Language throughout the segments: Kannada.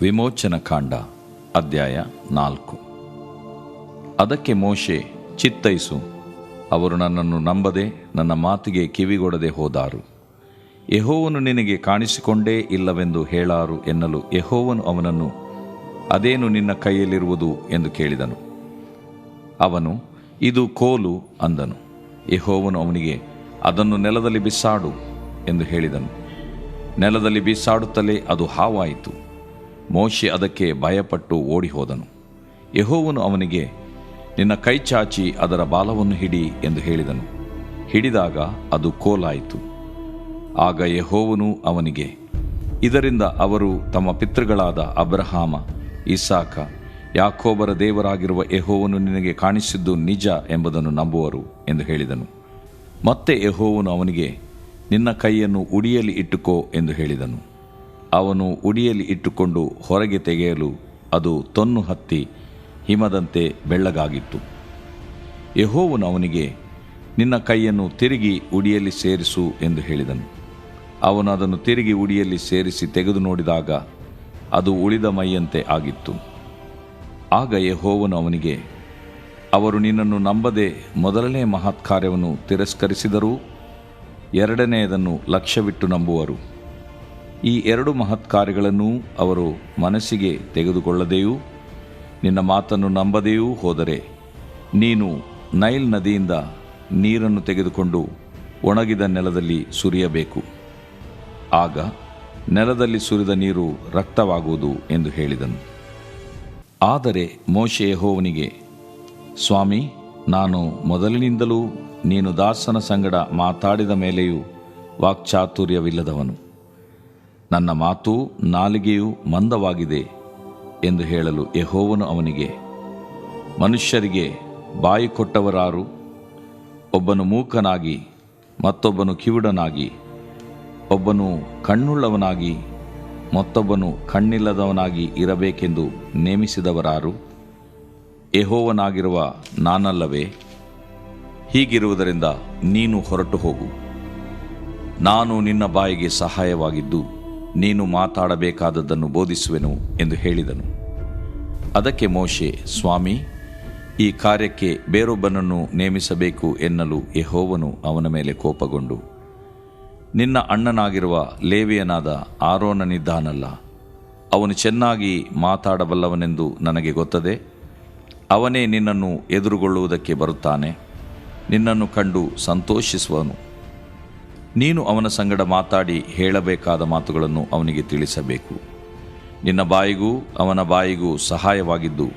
ವಿಮೋಚನ ಕಾಂಡ ಅಧ್ಯಾಯ 4. ಅದಕ್ಕೆ ಮೋಶೆ, ಚಿತ್ತೈಸು, ಅವರು ನನ್ನನ್ನು ನಂಬದೆ ನನ್ನ ಮಾತಿಗೆ ಕಿವಿಗೊಡದೆ ಹೋದಾರು. ಯೆಹೋವನು ನಿನಗೆ ಕಾಣಿಸಿಕೊಂಡೇ ಇಲ್ಲವೆಂದು ಹೇಳಾರು ಎನ್ನಲು ಯೆಹೋವನು ಅವನನ್ನು, ಅದೇನು ನಿನ್ನ ಕೈಯಲ್ಲಿರುವುದು ಎಂದು ಕೇಳಿದನು. ಅವನು, ಇದು ಕೋಲು ಅಂದನು. ಯೆಹೋವನು ಅವನಿಗೆ, ಅದನ್ನು ನೆಲದಲ್ಲಿ ಬಿಸಾಡು ಎಂದು ಹೇಳಿದನು. ನೆಲದಲ್ಲಿ ಬಿಸಾಡುತ್ತಲೇ ಅದು ಹಾವಾಯಿತು. ಮೋಶೆ ಅದಕ್ಕೆ ಭಯಪಟ್ಟು ಓಡಿ ಹೋದನು. ಯೆಹೋವನು ಅವನಿಗೆ, ನಿನ್ನ ಕೈ ಚಾಚಿ ಅದರ ಬಾಲವನ್ನು ಹಿಡಿ ಎಂದು ಹೇಳಿದನು. ಹಿಡಿದಾಗ ಅದು ಕೋಲಾಯಿತು. ಆಗ ಯೆಹೋವನು ಅವನಿಗೆ, ಇದರಿಂದ ಅವರು ತಮ್ಮ ಪಿತೃಗಳಾದ ಅಬ್ರಹಾಮ, ಇಸಾಕ, ಯಾಕೋಬರ ದೇವರಾಗಿರುವ ಯೆಹೋವನು ನಿನಗೆ ಕಾಣಿಸಿದ್ದು ನಿಜ ಎಂಬುದನ್ನು ನಂಬುವರು ಎಂದು ಹೇಳಿದನು. ಮತ್ತೆ ಯೆಹೋವನು ಅವನಿಗೆ, ನಿನ್ನ ಕೈಯನ್ನು ಉಡಿಯಲ್ಲಿ ಇಟ್ಟುಕೋ ಎಂದು ಹೇಳಿದನು. ಅವನು ಉಡಿಯಲ್ಲಿ ಇಟ್ಟುಕೊಂಡು ಹೊರಗೆ ತೆಗೆಯಲು ಅದು ತೊನ್ನು ಹತ್ತಿ ಹಿಮದಂತೆ ಬೆಳ್ಳಗಾಗಿತ್ತು. ಯೆಹೋವನು ಅವನಿಗೆ, ನಿನ್ನ ಕೈಯನ್ನು ತಿರುಗಿ ಉಡಿಯಲ್ಲಿ ಸೇರಿಸು ಎಂದು ಹೇಳಿದನು. ಅವನು ಅದನ್ನು ತಿರುಗಿ ಉಡಿಯಲ್ಲಿ ಸೇರಿಸಿ ತೆಗೆದು ನೋಡಿದಾಗ ಅದು ಉಳಿದ ಮೈಯಂತೆ ಆಗಿತ್ತು. ಆಗ ಯೆಹೋವನು ಅವನಿಗೆ, ಅವರು ನಿನ್ನನ್ನು ನಂಬದೆ ಮೊದಲನೇ ಮಹತ್ಕಾರ್ಯವನ್ನು ತಿರಸ್ಕರಿಸಿದರೂ ಎರಡನೆಯದನ್ನು ಲಕ್ಷ್ಯವಿಟ್ಟು ನಂಬುವರು. ಈ ಎರಡು ಮಹತ್ಕಾರ್ಯಗಳನ್ನೂ ಅವರು ಮನಸ್ಸಿಗೆ ತೆಗೆದುಕೊಳ್ಳದೆಯೂ ನಿನ್ನ ಮಾತನ್ನು ನಂಬದೆಯೂ ಹೋದರೆ ನೀನು ನೈಲ್ ನದಿಯಿಂದ ನೀರನ್ನು ತೆಗೆದುಕೊಂಡು ಒಣಗಿದ ನೆಲದಲ್ಲಿ ಸುರಿಯಬೇಕು. ಆಗ ನೆಲದಲ್ಲಿ ಸುರಿದ ನೀರು ರಕ್ತವಾಗುವುದು ಎಂದು ಹೇಳಿದನು. ಆದರೆ ಮೋಶೆ ಯೆಹೋವನಿಗೆ, ಸ್ವಾಮಿ, ನಾನು ಮೊದಲಿನಿಂದಲೂ ನೀನು ದಾಸನ ಸಂಗಡ ಮಾತಾಡಿದ ಮೇಲೆಯೂ ವಾಕ್ಚಾತುರ್ಯವಿಲ್ಲದವನು, ನನ್ನ ಮಾತೂ ನಾಲಿಗೆಯೂ ಮಂದವಾಗಿದೆ ಎಂದು ಹೇಳಲು ಯೆಹೋವನು ಅವನಿಗೆ, ಮನುಷ್ಯರಿಗೆ ಬಾಯಿ ಕೊಟ್ಟವರಾರು? ಒಬ್ಬನು ಮೂಕನಾಗಿ, ಮತ್ತೊಬ್ಬನು ಕಿವುಡನಾಗಿ, ಒಬ್ಬನು ಕಣ್ಣುಳ್ಳವನಾಗಿ, ಮತ್ತೊಬ್ಬನು ಕಣ್ಣಿಲ್ಲದವನಾಗಿ ಇರಬೇಕೆಂದು ನೇಮಿಸಿದವರಾರು? ಯೆಹೋವನಾಗಿರುವ ನಾನಲ್ಲವೇ? ಹೀಗಿರುವುದರಿಂದ ನೀನು ಹೊರಟು ಹೋಗು. ನಾನು ನಿನ್ನ ಬಾಯಿಗೆ ಸಹಾಯವಾಗಿದ್ದು ನೀನು ಮಾತಾಡಬೇಕಾದದ್ದನ್ನು ಬೋಧಿಸುವೆನು ಎಂದು ಹೇಳಿದನು. ಅದಕ್ಕೆ ಮೋಶೆ, ಸ್ವಾಮಿ, ಈ ಕಾರ್ಯಕ್ಕೆ ಬೇರೊಬ್ಬನನ್ನು ನೇಮಿಸಬೇಕು ಎನ್ನಲು ಯೆಹೋವನು ಅವನ ಮೇಲೆ ಕೋಪಗೊಂಡು, ನಿನ್ನ ಅಣ್ಣನಾಗಿರುವ ಲೇವಿಯನಾದ ಆರೋನನಿದ್ದಾನಲ್ಲ, ಅವನು ಚೆನ್ನಾಗಿ ಮಾತಾಡಬಲ್ಲವನೆಂದು ನನಗೆ ಗೊತ್ತದೆ. ಅವನೇ ನಿನ್ನನ್ನು ಎದುರುಗೊಳ್ಳುವುದಕ್ಕೆ ಬರುತ್ತಾನೆ, ನಿನ್ನನ್ನು ಕಂಡು ಸಂತೋಷಿಸುವನು. ನೀನು ಅವನ ಸಂಗಡ ಮಾತಾಡಿ ಹೇಳಬೇಕಾದ ಮಾತುಗಳನ್ನು ಅವನಿಗೆ ತಿಳಿಸಬೇಕು. ನಿನ್ನ ಬಾಯಿಗೂ ಅವನ ಬಾಯಿಗೂ ಸಹಾಯವಾಗಿದ್ದು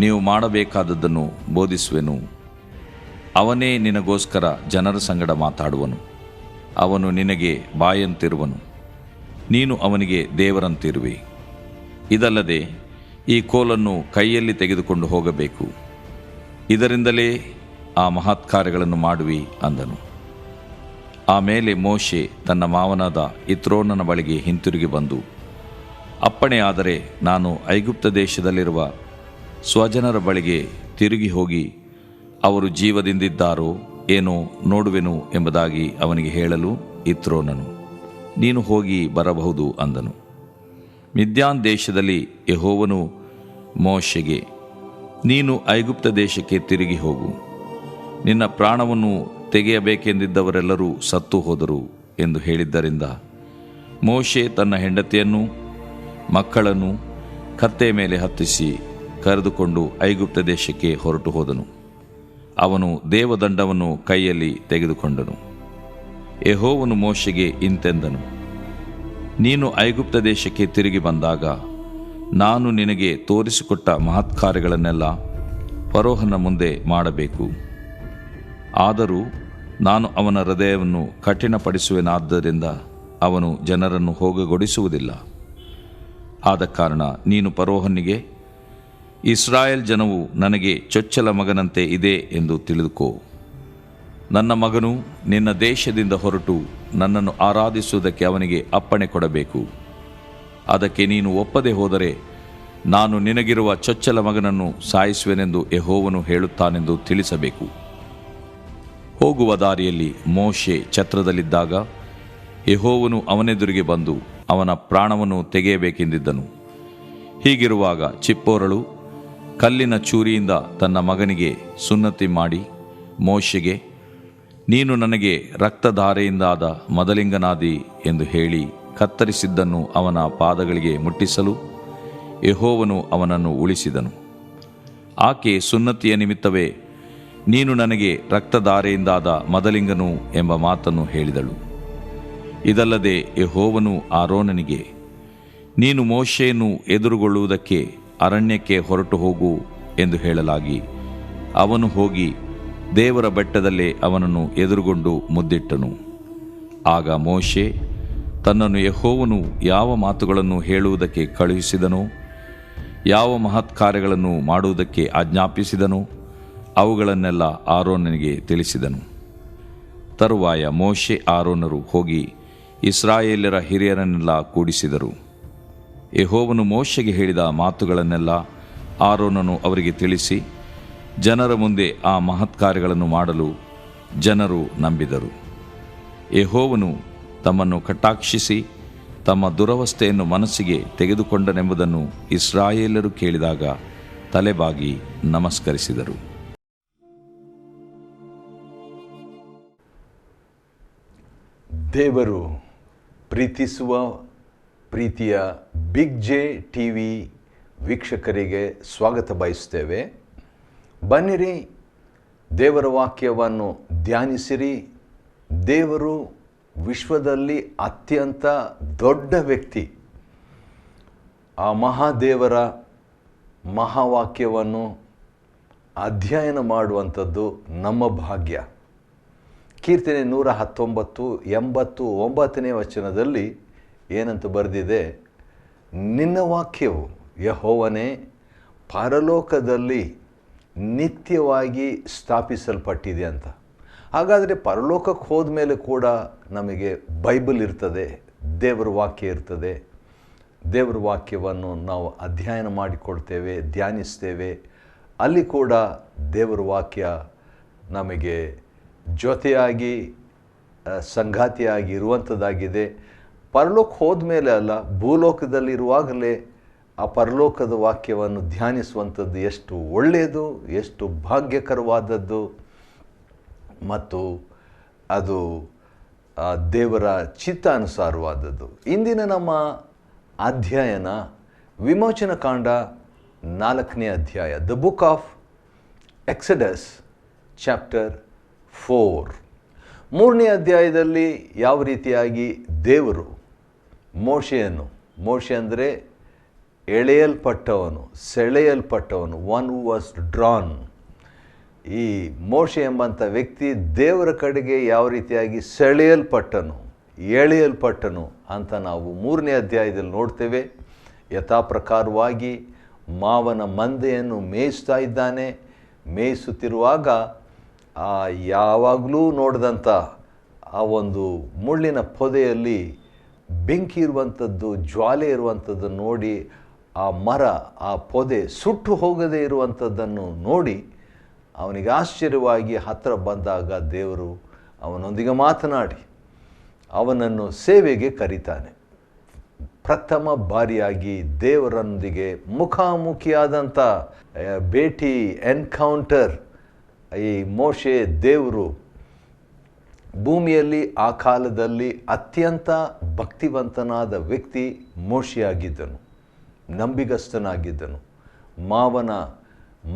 ನೀವು ಮಾಡಬೇಕಾದದ್ದನ್ನು ಬೋಧಿಸುವೆನು. ಅವನೇ ನಿನಗೋಸ್ಕರ ಜನರ ಸಂಗಡ ಮಾತಾಡುವನು. ಅವನು ನಿನಗೆ ಬಾಯಂತಿರುವನು, ನೀನು ಅವನಿಗೆ ದೇವರಂತಿರುವೆ. ಇದಲ್ಲದೆ ಈ ಕೋಲನ್ನು ಕೈಯಲ್ಲಿ ತೆಗೆದುಕೊಂಡು ಹೋಗಬೇಕು. ಇದರಿಂದಲೇ ಆ ಮಹತ್ಕಾರ್ಯಗಳನ್ನು ಮಾಡುವಿ ಅಂದನು. ಆಮೇಲೆ ಮೋಶೆ ತನ್ನ ಮಾವನಾದ ಇತ್ರೋನನ ಬಳಿಗೆ ಹಿಂತಿರುಗಿ ಬಂದು, ಅಪ್ಪಣೆಯಾದರೆ ನಾನು ಐಗುಪ್ತ ದೇಶದಲ್ಲಿರುವ ಸ್ವಜನರ ಬಳಿಗೆ ತಿರುಗಿ ಹೋಗಿ ಅವರು ಜೀವದಿಂದಿದ್ದಾರೋ ಏನೋ ನೋಡುವೆನು ಎಂಬುದಾಗಿ ಅವನಿಗೆ ಹೇಳಲು ಇತ್ರೋನನು, ನೀನು ಹೋಗಿ ಬರಬಹುದು ಅಂದನು. ಮಿದ್ಯಾನ್ ದೇಶದಲ್ಲಿ ಯೆಹೋವನು ಮೋಶೆಗೆ, ನೀನು ಐಗುಪ್ತ ದೇಶಕ್ಕೆ ತಿರುಗಿ ಹೋಗು, ನಿನ್ನ ಪ್ರಾಣವನ್ನು ತೆಗೆಯಬೇಕೆಂದಿದ್ದವರೆಲ್ಲರೂ ಸತ್ತು ಹೋದರು ಎಂದು ಹೇಳಿದ್ದರಿಂದ ಮೋಶೆ ತನ್ನ ಹೆಂಡತಿಯನ್ನೂ ಮಕ್ಕಳನ್ನು ಕತ್ತೆಯ ಮೇಲೆ ಹತ್ತಿಸಿ ಕರೆದುಕೊಂಡು ಐಗುಪ್ತ ದೇಶಕ್ಕೆ ಹೊರಟು ಹೋದನು. ಅವನು ದೇವದಂಡವನ್ನು ಕೈಯಲ್ಲಿ ತೆಗೆದುಕೊಂಡನು. ಯೆಹೋವನು ಮೋಶೆಗೆ ಇಂತೆಂದನು, ನೀನು ಐಗುಪ್ತ ದೇಶಕ್ಕೆ ತಿರುಗಿ ಬಂದಾಗ ನಾನು ನಿನಗೆ ತೋರಿಸಿಕೊಟ್ಟ ಮಹತ್ಕಾರ್ಯಗಳನ್ನೆಲ್ಲ ಫರೋಹನ ಮುಂದೆ ಮಾಡಬೇಕು. ಆದರೂ ನಾನು ಅವನ ಹೃದಯವನ್ನು ಕಠಿಣಪಡಿಸುವೆನಾದ್ದರಿಂದ ಅವನು ಜನರನ್ನು ಹೋಗಗೊಡಿಸುವುದಿಲ್ಲ. ಆದ ಕಾರಣ ನೀನು ಫರೋಹನಿಗೆ, ಇಸ್ರಾಯೇಲ್ ಜನವು ನನಗೆ ಚೊಚ್ಚಲ ಮಗನಂತೆ ಇದೆ ಎಂದು ತಿಳಿದುಕೋ. ನನ್ನ ಮಗನು ನಿನ್ನ ದೇಶದಿಂದ ಹೊರಟು ನನ್ನನ್ನು ಆರಾಧಿಸುವುದಕ್ಕೆ ಅವನಿಗೆ ಅಪ್ಪಣೆ ಕೊಡಬೇಕು. ಅದಕ್ಕೆ ನೀನು ಒಪ್ಪದೆ ಹೋದರೆ ನಾನು ನಿನಗಿರುವ ಚೊಚ್ಚಲ ಮಗನನ್ನು ಸಾಯಿಸುವೆನೆಂದು ಯೆಹೋವನು ಹೇಳುತ್ತಾನೆಂದು ತಿಳಿಸಬೇಕು. ಹೋಗುವ ದಾರಿಯಲ್ಲಿ ಮೋಶೆ ಛತ್ರದಲ್ಲಿದ್ದಾಗ ಯೆಹೋವನು ಅವನೆದುರಿಗೆ ಬಂದು ಅವನ ಪ್ರಾಣವನ್ನು ತೆಗೆಯಬೇಕೆಂದಿದ್ದನು. ಹೀಗಿರುವಾಗ ಚಿಪ್ಪೋರಳು ಕಲ್ಲಿನ ಚೂರಿಯಿಂದ ತನ್ನ ಮಗನಿಗೆ ಸುನ್ನತಿ ಮಾಡಿ ಮೋಶೆಗೆ, ನೀನು ನನಗೆ ರಕ್ತಧಾರೆಯಿಂದಾದ ಮದಲಿಂಗನಾದಿ ಎಂದು ಹೇಳಿ ಕತ್ತರಿಸಿದ್ದನ್ನು ಅವನ ಪಾದಗಳಿಗೆ ಮುಟ್ಟಿಸಲು ಯೆಹೋವನು ಅವನನ್ನು ಉಳಿಸಿದನು. ಆಕೆ ಸುನ್ನತಿಯ ನಿಮಿತ್ತವೇ ನೀನು ನನಗೆ ರಕ್ತಧಾರೆಯಿಂದಾದ ಮದಲಿಂಗನು ಎಂಬ ಮಾತನ್ನು ಹೇಳಿದಳು. ಇದಲ್ಲದೆ ಯೆಹೋವನು ಆರೋನನಿಗೆ, ನೀನು ಮೋಶೆಯನ್ನು ಎದುರುಗೊಳ್ಳುವುದಕ್ಕೆ ಅರಣ್ಯಕ್ಕೆ ಹೊರಟು ಹೋಗು ಎಂದು ಹೇಳಲಾಗಿ, ಅವನು ಹೋಗಿ ದೇವರ ಬೆಟ್ಟದಲ್ಲೇ ಅವನನ್ನು ಎದುರುಗೊಂಡು ಮುದ್ದಿಟ್ಟನು. ಆಗ ಮೋಶೆ ತನ್ನನ್ನು ಯೆಹೋವನು ಯಾವ ಮಾತುಗಳನ್ನು ಹೇಳುವುದಕ್ಕೆ ಕಳುಹಿಸಿದನೋ, ಯಾವ ಮಹತ್ಕಾರ್ಯಗಳನ್ನು ಮಾಡುವುದಕ್ಕೆ ಆಜ್ಞಾಪಿಸಿದನೋ ಅವುಗಳನ್ನೆಲ್ಲ ಆರೋನನಿಗೆ ತಿಳಿಸಿದನು. ತರುವಾಯ ಮೋಶೆ ಆರೋನರು ಹೋಗಿ ಇಸ್ರಾಯೇಲ್ಯರ ಹಿರಿಯರನ್ನೆಲ್ಲ ಕೂಡಿಸಿದರು. ಯೆಹೋವನು ಮೋಶೆಗೆ ಹೇಳಿದ ಮಾತುಗಳನ್ನೆಲ್ಲ ಆರೋನನು ಅವರಿಗೆ ತಿಳಿಸಿ, ಜನರ ಮುಂದೆ ಆ ಮಹತ್ಕಾರ್ಯಗಳನ್ನು ಮಾಡಲು ಜನರು ನಂಬಿದರು. ಯೆಹೋವನು ತಮ್ಮನ್ನು ಕಟಾಕ್ಷಿಸಿ ತಮ್ಮ ದುರವಸ್ಥೆಯನ್ನು ಮನಸ್ಸಿಗೆ ತೆಗೆದುಕೊಂಡನೆಂಬುದನ್ನು ಇಸ್ರಾಯೇಲರು ಕೇಳಿದಾಗ ತಲೆಬಾಗಿ ನಮಸ್ಕರಿಸಿದರು. ದೇವರು ಪ್ರೀತಿಸುವ ಪ್ರೀತಿಯ ಬಿಗ್ ಜೆ ಟಿವಿ ವೀಕ್ಷಕರಿಗೆ ಸ್ವಾಗತ ಬಯಸ್ತೇವೆ. ಬನ್ನಿರಿ, ದೇವರ ವಾಕ್ಯವನ್ನು ಧ್ಯಾನಿಸಿರಿ. ದೇವರು ವಿಶ್ವದಲ್ಲಿ ಅತ್ಯಂತ ದೊಡ್ಡ ವ್ಯಕ್ತಿ. ಆ ಮಹಾದೇವರ ಮಹಾವಾಕ್ಯವನ್ನು ಅಧ್ಯಯನ ಮಾಡುವಂಥದ್ದು ನಮ್ಮ ಭಾಗ್ಯ. ಕೀರ್ತನೆ 119, 89ನೇ ವಚನದಲ್ಲಿ ಏನಂತ ಬರೆದಿದೆ? ನಿನ್ನ ವಾಕ್ಯವು ಯೆಹೋವನೇ ಪರಲೋಕದಲ್ಲಿ ನಿತ್ಯವಾಗಿ ಸ್ಥಾಪಿಸಲ್ಪಟ್ಟಿದೆ ಅಂತ. ಹಾಗಾದರೆ ಪರಲೋಕಕ್ಕೆ ಹೋದ ಮೇಲೆ ಕೂಡ ನಮಗೆ ಬೈಬಲ್ ಇರ್ತದೆ, ದೇವರ ವಾಕ್ಯ ಇರ್ತದೆ. ದೇವರ ವಾಕ್ಯವನ್ನು ನಾವು ಅಧ್ಯಯನ ಮಾಡಿಕೊಳ್ತೇವೆ, ಧ್ಯಾನಿಸ್ತೇವೆ. ಅಲ್ಲಿ ಕೂಡ ದೇವರ ವಾಕ್ಯ ನಮಗೆ ಜೊತೆಯಾಗಿ ಸಂಗಾತಿಯಾಗಿ ಇರುವಂಥದ್ದಾಗಿದೆ. ಪರಲೋಕ ಹೋದ ಮೇಲೆ ಅಲ್ಲ, ಭೂಲೋಕದಲ್ಲಿರುವಾಗಲೇ ಆ ಪರಲೋಕದ ವಾಕ್ಯವನ್ನು ಧ್ಯಾನಿಸುವಂಥದ್ದು ಎಷ್ಟು ಒಳ್ಳೆಯದು, ಎಷ್ಟು ಭಾಗ್ಯಕರವಾದದ್ದು, ಮತ್ತು ಅದು ದೇವರ ಚಿತ್ತಾನುಸಾರವಾದದ್ದು. ಇಂದಿನ ನಮ್ಮ ಅಧ್ಯಯನ ವಿಮೋಚನಕಾಂಡ 4ನೇ ಅಧ್ಯಾಯ, the book of Exodus chapter 4. 3ನೇ ಅಧ್ಯಾಯದಲ್ಲಿ ಯಾವ ರೀತಿಯಾಗಿ ದೇವರು ಮೋಶೆ ಅಂದರೆ ಎಳೆಯಲ್ಪಟ್ಟವನು, ಸೆಳೆಯಲ್ಪಟ್ಟವನು, ಒನ್ ಹೂ ವಾಸ್ ಡ್ರಾನ್. ಈ ಮೋಶೆ ಎಂಬಂಥ ವ್ಯಕ್ತಿ ದೇವರ ಕಡೆಗೆ ಯಾವ ರೀತಿಯಾಗಿ ಸೆಳೆಯಲ್ಪಟ್ಟನು, ಎಳೆಯಲ್ಪಟ್ಟನು ಅಂತ ನಾವು 3ನೇ ಅಧ್ಯಾಯದಲ್ಲಿ ನೋಡ್ತೇವೆ. ಯಥಾ ಪ್ರಕಾರವಾಗಿ ಮಾವನ ಮಂದೆಯನ್ನು ಮೇಯಿಸ್ತಾ ಇದ್ದಾನೆ. ಮೇಯಿಸುತ್ತಿರುವಾಗ ಯಾವಾಗಲೂ ನೋಡಿದಂಥ ಆ ಒಂದು ಮುಳ್ಳಿನ ಪೊದೆಯಲ್ಲಿ ಬೆಂಕಿ ಇರುವಂಥದ್ದು, ಜ್ವಾಲೆ ಇರುವಂಥದ್ದು ನೋಡಿ, ಆ ಮರ, ಆ ಪೊದೆ ಸುಟ್ಟು ಹೋಗದೇ ಇರುವಂಥದ್ದನ್ನು ನೋಡಿ ಅವನಿಗೆ ಆಶ್ಚರ್ಯವಾಗಿ ಹತ್ತಿರ ಬಂದಾಗ ದೇವರು ಅವನೊಂದಿಗೆ ಮಾತನಾಡಿ ಅವನನ್ನು ಸೇವೆಗೆ ಕರೀತಾನೆ. ಪ್ರಥಮ ಬಾರಿಯಾಗಿ ದೇವರೊಂದಿಗೆ ಮುಖಾಮುಖಿಯಾದಂಥ ಭೇಟಿ, ಎನ್ಕೌಂಟರ್. ಈ ಮೋಶೆ ದೇವರು ಭೂಮಿಯಲ್ಲಿ ಆ ಕಾಲದಲ್ಲಿ ಅತ್ಯಂತ ಭಕ್ತಿವಂತನಾದ ವ್ಯಕ್ತಿ ಮೋಶೆಯಾಗಿದ್ದನು, ನಂಬಿಗಸ್ತನಾಗಿದ್ದನು. ಮಾವನ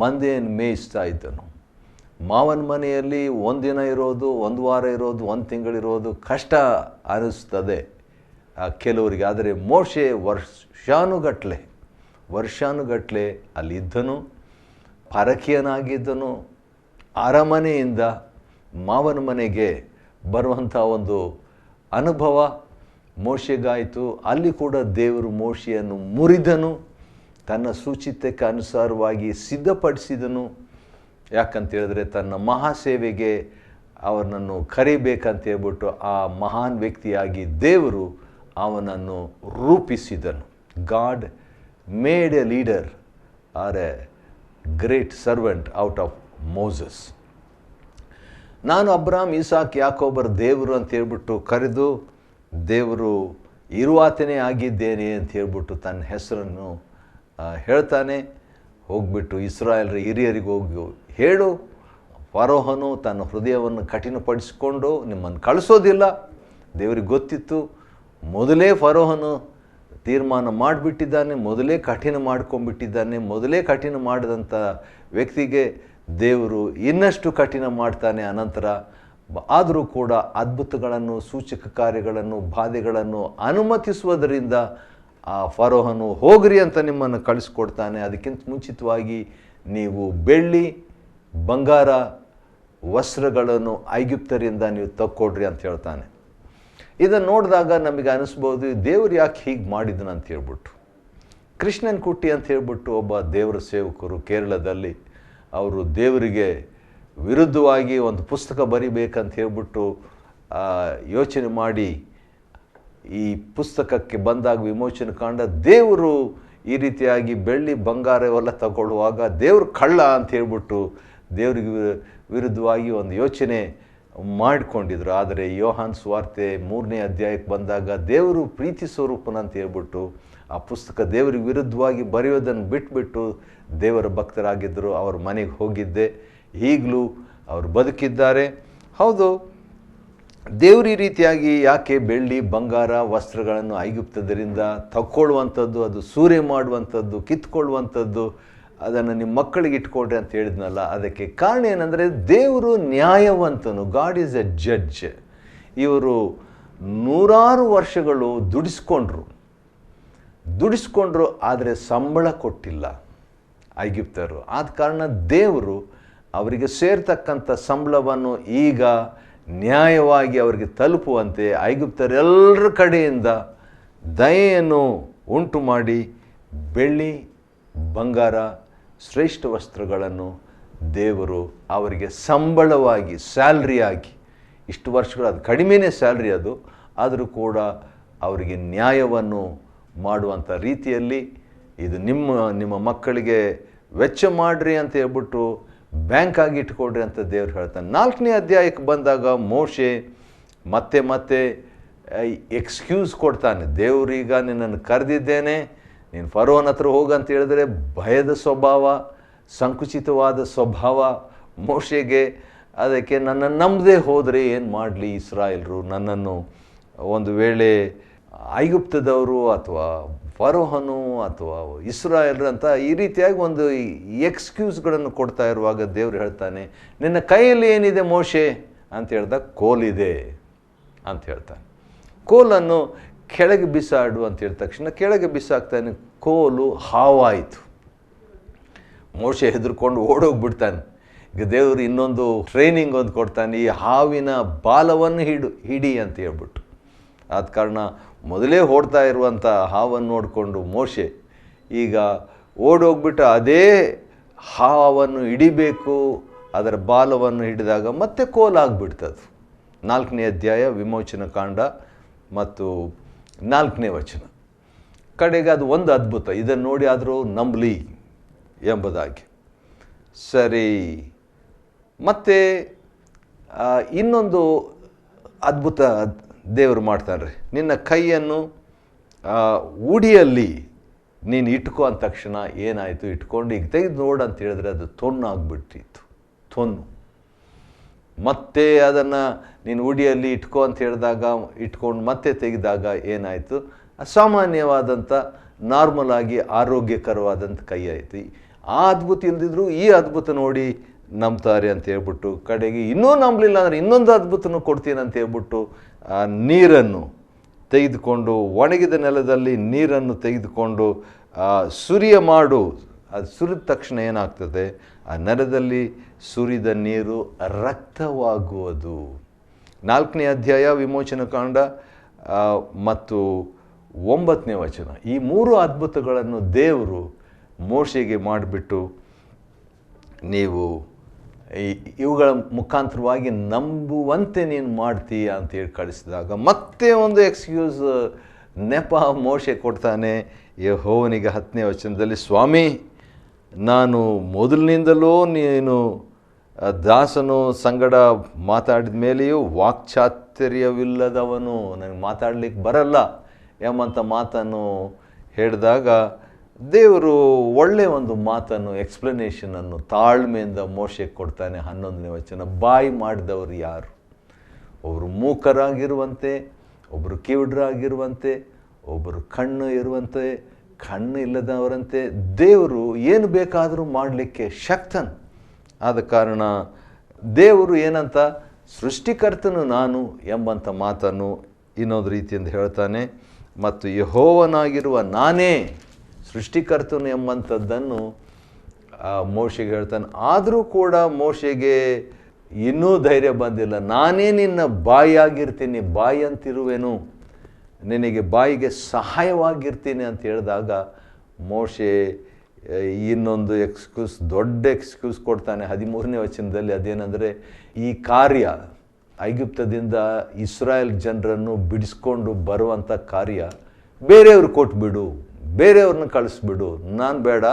ಮಂದೆಯನ್ನು ಮೇಯಿಸ್ತಾ ಇದ್ದನು. ಮಾವನ ಮನೆಯಲ್ಲಿ ಒಂದಿನ ಇರೋದು, ಒಂದು ವಾರ ಇರೋದು, ಒಂದು ತಿಂಗಳಿರೋದು ಕಷ್ಟ ಅನ್ನಿಸ್ತದೆ ಕೆಲವರಿಗೆ. ಆದರೆ ಮೋಶೆ ವರ್ಷಾನುಗಟ್ಟಲೆ ಅಲ್ಲಿದ್ದನು, ಪರಕೀಯನಾಗಿದ್ದನು. ಅರಮನೆಯಿಂದ ಮಾವನ ಮನೆಗೆ ಬರುವಂಥ ಒಂದು ಅನುಭವ ಮೋಶೆಗಾಯಿತು. ಅಲ್ಲಿ ಕೂಡ ದೇವರು ಮೋಶೆಯನ್ನು ಮುರಿದನು, ತನ್ನ ಸೂಚಿತಕ್ಕೆ ಅನುಸಾರವಾಗಿ ಸಿದ್ಧಪಡಿಸಿದನು. ಯಾಕಂತೇಳಿದ್ರೆ ತನ್ನ ಮಹಾಸೇವೆಗೆ ಅವನನ್ನು ಕರಿಬೇಕಂತ ಹೇಳ್ಬಿಟ್ಟು ಆ ಮಹಾನ್ ವ್ಯಕ್ತಿಯಾಗಿ ದೇವರು ಅವನನ್ನು ರೂಪಿಸಿದನು. God made a leader or a great servant out of Moses. ನಾನು ಅಬ್ರಾಮ್, ಇಸಾಕ್, ಯಾಕೋಬರ ದೇವರು ಅಂತ ಹೇಳ್ಬಿಟ್ಟು ಕರೆದು ದೇವರು ಇರುವಾತನೇ ಆಗಿದ್ದೇನೆ ಅಂತ ಹೇಳ್ಬಿಟ್ಟು ತನ್ನ ಹೆಸರನ್ನು ಹೇಳ್ತಾನೆ, ಹೋಗ್ಬಿಟ್ಟು ಇಸ್ರಾಯೇಲ್ರ ಹಿರಿಯರಿಗೆ ಹೋಗಿ ಹೇಳು, ಫರೋಹನು ತನ್ನ ಹೃದಯವನ್ನು ಕಠಿಣಪಡಿಸಿಕೊಂಡು ನಿಮ್ಮನ್ನು ಕಳಿಸೋದಿಲ್ಲ. ದೇವರಿಗೆ ಗೊತ್ತಿತ್ತು, ಮೊದಲೇ ಫರೋಹನು ತೀರ್ಮಾನ ಮಾಡಿಬಿಟ್ಟಿದ್ದಾನೆ, ಮೊದಲೇ ಕಠಿಣ ಮಾಡ್ಕೊಂಡ್ಬಿಟ್ಟಿದ್ದಾನೆ. ಮೊದಲೇ ಕಠಿಣ ಮಾಡಿದಂಥ ವ್ಯಕ್ತಿಗೆ ದೇವರು ಇನ್ನಷ್ಟು ಕಠಿಣ ಮಾಡ್ತಾನೆ ಅನಂತರ. ಆದರೂ ಕೂಡ ಅದ್ಭುತಗಳನ್ನು, ಸೂಚಕ ಕಾರ್ಯಗಳನ್ನು, ಬಾಧೆಗಳನ್ನು ಅನುಮತಿಸುವುದರಿಂದ ಆ ಫರೋಹನು ಹೋಗ್ರಿ ಅಂತ ನಿಮ್ಮನ್ನು ಕಳಿಸ್ಕೊಡ್ತಾನೆ. ಅದಕ್ಕಿಂತ ಮುಂಚಿತವಾಗಿ ನೀವು ಬೆಳ್ಳಿ, ಬಂಗಾರ, ವಸ್ತ್ರಗಳನ್ನು ಐಗುಪ್ತರಿಂದ ನೀವು ತಕ್ಕೊಡ್ರಿ ಅಂತ ಹೇಳ್ತಾನೆ. ಇದನ್ನು ನೋಡಿದಾಗ ನಮಗೆ ಅನಿಸ್ಬೋದು, ದೇವರು ಯಾಕೆ ಹೀಗೆ ಮಾಡಿದನು ಅಂತ ಹೇಳ್ಬಿಟ್ಟು. ಕೃಷ್ಣನ್ ಕುಟ್ಟಿ ಅಂತ ಹೇಳ್ಬಿಟ್ಟು ಒಬ್ಬ ದೇವರ ಸೇವಕರು ಕೇರಳದಲ್ಲಿ ಅವರು ದೇವರಿಗೆ ವಿರುದ್ಧವಾಗಿ ಒಂದು ಪುಸ್ತಕ ಬರಿಬೇಕಂತ ಹೇಳ್ಬಿಟ್ಟು ಯೋಚನೆ ಮಾಡಿ ಈ ಪುಸ್ತಕಕ್ಕೆ ಬಂದಾಗ ವಿಮೋಚನೆ ಕಾಂಡ ದೇವರು ಈ ರೀತಿಯಾಗಿ ಬೆಳ್ಳಿ ಬಂಗಾರ ಇವೆಲ್ಲ ತಗೊಳ್ಳುವಾಗ ದೇವರು ಕಳ್ಳ ಅಂತ ಹೇಳ್ಬಿಟ್ಟು ದೇವರಿಗೆ ವಿರುದ್ಧವಾಗಿ ಒಂದು ಯೋಚನೆ ಮಾಡಿಕೊಂಡಿದ್ರು. ಆದರೆ ಯೋಹಾನ್ ಸುವಾರ್ತೆ 3ನೇ ಅಧ್ಯಾಯಕ್ಕೆ ಬಂದಾಗ ದೇವರು ಪ್ರೀತಿ ಸ್ವರೂಪನಂತ ಹೇಳ್ಬಿಟ್ಟು ಆ ಪುಸ್ತಕ ದೇವರಿಗೆ ವಿರುದ್ಧವಾಗಿ ಬರೆಯೋದನ್ನು ಬಿಟ್ಬಿಟ್ಟು ದೇವರ ಭಕ್ತರಾಗಿದ್ದರು. ಅವ್ರ ಮನೆಗೆ ಹೋಗಿದ್ದೆ, ಈಗಲೂ ಅವರು ಬದುಕಿದ್ದಾರೆ. ಹೌದು, ದೇವರು ಈ ರೀತಿಯಾಗಿ ಯಾಕೆ ಬೆಳ್ಳಿ, ಬಂಗಾರ, ವಸ್ತ್ರಗಳನ್ನು ಐಗುಪ್ತದಿಂದ ತಕ್ಕೊಳ್ಳುವಂಥದ್ದು, ಅದು ಸೂರೆ ಮಾಡುವಂಥದ್ದು, ಕಿತ್ಕೊಳ್ಳುವಂಥದ್ದು, ಅದನ್ನು ನಿಮ್ಮ ಮಕ್ಕಳಿಗೆ ಇಟ್ಕೊಳ್ರಿ ಅಂತ ಹೇಳಿದ್ನಲ್ಲ, ಅದಕ್ಕೆ ಕಾರಣ ಏನಂದರೆ ದೇವರು ನ್ಯಾಯವಂತನು. God is a judge. ಇವರು 100 ವರ್ಷಗಳು ದುಡಿಸ್ಕೊಂಡ್ರು, ಆದರೆ ಸಂಬಳ ಕೊಟ್ಟಿಲ್ಲ ಐಗುಪ್ತರು. ಆದ ಕಾರಣ ದೇವರು ಅವರಿಗೆ ಸೇರ್ತಕ್ಕಂಥ ಸಂಬಳವನ್ನು ಈಗ ನ್ಯಾಯವಾಗಿ ಅವರಿಗೆ ತಲುಪುವಂತೆ ಐಗುಪ್ತರೆಲ್ಲರ ಕಡೆಯಿಂದ ದಯೆಯನ್ನು ಉಂಟು ಮಾಡಿ ಬೆಳ್ಳಿ, ಬಂಗಾರ, ಶ್ರೇಷ್ಠ ವಸ್ತ್ರಗಳನ್ನು ದೇವರು ಅವರಿಗೆ ಸಂಬಳವಾಗಿ, ಸ್ಯಾಲ್ರಿಯಾಗಿ, ಇಷ್ಟು ವರ್ಷಗಳು ಅದು ಕಡಿಮೆನೇ ಸ್ಯಾಲ್ರಿ ಅದು, ಆದರೂ ಕೂಡ ಅವರಿಗೆ ನ್ಯಾಯವನ್ನು ಮಾಡುವಂಥ ರೀತಿಯಲ್ಲಿ ಇದು ನಿಮ್ಮ ಮಕ್ಕಳಿಗೆ ವೆಚ್ಚ ಮಾಡಿರಿ ಅಂತ ಹೇಳ್ಬಿಟ್ಟು ಬ್ಯಾಂಕಾಗಿ ಇಟ್ಕೊಡ್ರಿ ಅಂತ ದೇವ್ರು ಹೇಳ್ತಾನೆ. 4ನೇ ಅಧ್ಯಾಯಕ್ಕೆ ಬಂದಾಗ ಮೋಶೆ ಮತ್ತೆ ಎಕ್ಸ್ಕ್ಯೂಸ್ ಕೊಡ್ತಾನೆ. ದೇವರೀಗ ನಿನ್ನನ್ನು ಕರೆದಿದ್ದೇನೆ, ನೀನು ಫರೋಹನ ಹತ್ರ ಹೋಗಂತ ಹೇಳಿದ್ರೆ ಭಯದ ಸ್ವಭಾವ, ಸಂಕುಚಿತವಾದ ಸ್ವಭಾವ ಮೋಶೆಗೆ. ಅದಕ್ಕೆ ನನ್ನನ್ನು ನಂಬದೇ ಹೋದರೆ ಏನು ಮಾಡಲಿ ಇಸ್ರಾಯೇಲ್ರು, ನನ್ನನ್ನು ಒಂದು ವೇಳೆ ಐಗುಪ್ತದವರು ಅಥವಾ ಫರೋಹನು ಅಥವಾ ಇಸ್ರಾಯೇಲ್ರು ಅಂತ ಈ ರೀತಿಯಾಗಿ ಒಂದು ಎಕ್ಸ್ಕ್ಯೂಸ್ಗಳನ್ನು ಕೊಡ್ತಾ ಇರುವಾಗ ದೇವರು ಹೇಳ್ತಾನೆ, ನಿನ್ನ ಕೈಯಲ್ಲಿ ಏನಿದೆ ಮೋಶೆ ಅಂತ ಹೇಳಿದಾಗ ಕೋಲಿದೆ ಅಂತ ಹೇಳ್ತಾನೆ. ಕೋಲನ್ನು ಕೆಳಗೆ ಬಿಸಾಡು ಅಂತ ಹೇಳಿದ ತಕ್ಷಣ ಕೆಳಗೆ ಬಿಸಾಕ್ತಾನೆ. ಕೋಲು ಹಾವಾಯಿತು. ಮೋಶೆ ಹೆದರ್ಕೊಂಡು ಓಡೋಗ್ಬಿಡ್ತಾನೆ. ಈಗ ದೇವರು ಇನ್ನೊಂದು ಟ್ರೈನಿಂಗ್ ಒಂದು ಕೊಡ್ತಾನೆ, ಈ ಹಾವಿನ ಬಾಲವನ್ನು ಹಿಡಿ ಅಂತ ಹೇಳ್ಬಿಟ್ಟು. ಆದ ಕಾರಣ ಮೊದಲೇ ಓಡ್ತಾ ಇರುವಂಥ ಹಾವನ್ನು ನೋಡಿಕೊಂಡು ಮೋಶೆ ಈಗ ಓಡೋಗ್ಬಿಟ್ಟು ಅದೇ ಹಾವನ್ನು ಹಿಡಿಬೇಕು, ಅದರ ಬಾಲವನ್ನು ಹಿಡಿದಾಗ ಮತ್ತೆ ಕೋಲಾಗ್ಬಿಡ್ತದು. 4ನೇ ಅಧ್ಯಾಯ ವಿಮೋಚನ ಕಾಂಡ ಮತ್ತು 4ನೇ ವಚನ. ಕಡೆಗೆ ಅದು ಒಂದು ಅದ್ಭುತ, ಇದನ್ನು ನೋಡಿ ಆದರೂ ನಂಬಲಿ ಎಂಬುದಾಗಿ. ಸರಿ, ಮತ್ತು ಇನ್ನೊಂದು ಅದ್ಭುತ ದೇವರು ಮಾಡ್ತಾನೆ. ನಿನ್ನ ಕೈಯನ್ನು ಉಡಿಯಲ್ಲಿ ನೀನು ಇಟ್ಕೋ ಅಂದ ತಕ್ಷಣ ಏನಾಯಿತು, ಇಟ್ಕೊಂಡು ಈಗ ತೆಗೆದು ನೋಡು ಅಂತ ಹೇಳಿದ್ರೆ ಅದು ತೊನ್ನಾಗ್ಬಿಟ್ಟಿತ್ತು, ತೊನ್ನು. ಮತ್ತೆ ಅದನ್ನು ನೀನು ಉಡಿಯಲ್ಲಿ ಇಟ್ಕೋ ಅಂತ ಹೇಳಿದಾಗ ಇಟ್ಕೊಂಡು ಮತ್ತೆ ತೆಗೆದಾಗ ಏನಾಯಿತು, ಅಸಾಮಾನ್ಯವಾದಂಥ ನಾರ್ಮಲ್ ಆಗಿ ಆರೋಗ್ಯಕರವಾದಂಥ ಕೈ ಆಯಿತು. ಆ ಅದ್ಭುತ ಇಲ್ದಿದ್ರು ಈ ಅದ್ಭುತ ನೋಡಿ ನಂಬ್ತಾರೆ ಅಂತ ಹೇಳ್ಬಿಟ್ಟು ಕಡೆಗೆ ಇನ್ನೂ ನಂಬಲಿಲ್ಲ ಅಂದರೆ ಇನ್ನೊಂದು ಅದ್ಭುತನೂ ಕೊಡ್ತೀನಿ ಅಂತ ಹೇಳ್ಬಿಟ್ಟು ಆ ನೀರನ್ನು ತೆಗೆದುಕೊಂಡು, ಒಣಗಿದ ನೆಲದಲ್ಲಿ ನೀರನ್ನು ತೆಗೆದುಕೊಂಡು ಸುರಿಯ ಮಾಡು. ಅದು ಸುರಿದ ತಕ್ಷಣ ಏನಾಗ್ತದೆ, ಆ ನೆಲದಲ್ಲಿ ಸುರಿದ ನೀರು ರಕ್ತವಾಗುವುದು. 4ನೇ ಅಧ್ಯಾಯ ವಿಮೋಚನ ಕಾಂಡ ಮತ್ತು 9ನೇ ವಚನ. ಈ 3 ಅದ್ಭುತಗಳನ್ನು ದೇವರು ಮೋಶೆಗೆ ಮಾಡಿಬಿಟ್ಟು ನೀವು ಇವುಗಳ ಮುಖಾಂತರವಾಗಿ ನಂಬುವಂತೆ ನೀನು ಮಾಡ್ತೀಯ ಅಂತೇಳಿ ಕಳಿಸಿದಾಗ ಮತ್ತೆ ಒಂದು ಎಕ್ಸ್ಕ್ಯೂಸ್ ನೆಪ ಮೋಶೆ ಕೊಡ್ತಾನೆ. ಯೆಹೋವನಿಗೆ 10ನೇ ವಚನದಲ್ಲಿ, ಸ್ವಾಮಿ, ನಾನು ಮೊದಲಿನಿಂದಲೂ ನೀನು ದಾಸನು ಸಂಗಡ ಮಾತಾಡಿದ ಮೇಲೆಯೂ ವಾಕ್ಚಾತುರ್ಯವಿಲ್ಲದವನು, ನನಗೆ ಮಾತಾಡಲಿಕ್ಕೆ ಬರಲ್ಲ ಎಂಬಂಥ ಮಾತನ್ನು ಹೇಳಿದಾಗ ದೇವರು ಒಳ್ಳೆಯ ಒಂದು ಮಾತನ್ನು ಎಕ್ಸ್ಪ್ಲನೇಷನನ್ನು ತಾಳ್ಮೆಯಿಂದ ಮೋಶೆಗೆ ಕೊಡ್ತಾನೆ. 11ನೇ ವಚನ, ಬಾಯಿ ಮಾಡಿದವರು ಯಾರು? ಒಬ್ಬರು ಮೂಕರಾಗಿರುವಂತೆ, ಒಬ್ಬರು ಕಿವುಡರಾಗಿರುವಂತೆ, ಒಬ್ಬರು ಕಣ್ಣು ಇರುವಂತೆ, ಕಣ್ಣು ಇಲ್ಲದವರಂತೆ. ದೇವರು ಏನು ಬೇಕಾದರೂ ಮಾಡಲಿಕ್ಕೆ ಶಕ್ತನ್. ಆದ ಕಾರಣ ದೇವರು ಏನಂತ, ಸೃಷ್ಟಿಕರ್ತನು ನಾನು ಎಂಬಂಥ ಮಾತನ್ನು ಇನ್ನೊಂದು ರೀತಿಯಿಂದ ಹೇಳ್ತಾನೆ. ಮತ್ತು ಯೆಹೋವನಾಗಿರುವ ನಾನೇ ಸೃಷ್ಟಿಕರ್ತನು ಎಂಬಂಥದ್ದನ್ನು ಮೋಶೆಗೆ ಹೇಳ್ತಾನೆ. ಆದರೂ ಕೂಡ ಮೋಶೆಗೆ ಇನ್ನೂ ಧೈರ್ಯ ಬಂದಿಲ್ಲ. ನಾನೇ ನಿನ್ನ ಬಾಯಿಯಾಗಿರ್ತೀನಿ, ಬಾಯಿ ಅಂತಿರುವೆನು, ನಿನಗೆ ಬಾಯಿಗೆ ಸಹಾಯವಾಗಿರ್ತೀನಿ ಅಂತ ಹೇಳಿದಾಗ ಮೋಶೆ ಇನ್ನೊಂದು ಎಕ್ಸ್ಕ್ಯೂಸ್, ದೊಡ್ಡ ಎಕ್ಸ್ಕ್ಯೂಸ್ ಕೊಡ್ತಾನೆ 13ನೇ ವಚನದಲ್ಲಿ. ಅದೇನೆಂದರೆ, ಈ ಕಾರ್ಯ ಐಗುಪ್ತದಿಂದ ಇಸ್ರಾಯೇಲ್ ಜನರನ್ನು ಬಿಡಿಸ್ಕೊಂಡು ಬರುವಂಥ ಕಾರ್ಯ ಬೇರೆಯವ್ರು ಕೊಟ್ಬಿಡು, ಬೇರೆಯವ್ರನ್ನ ಕಳಿಸ್ಬಿಡು, ನಾನು ಬೇಡ,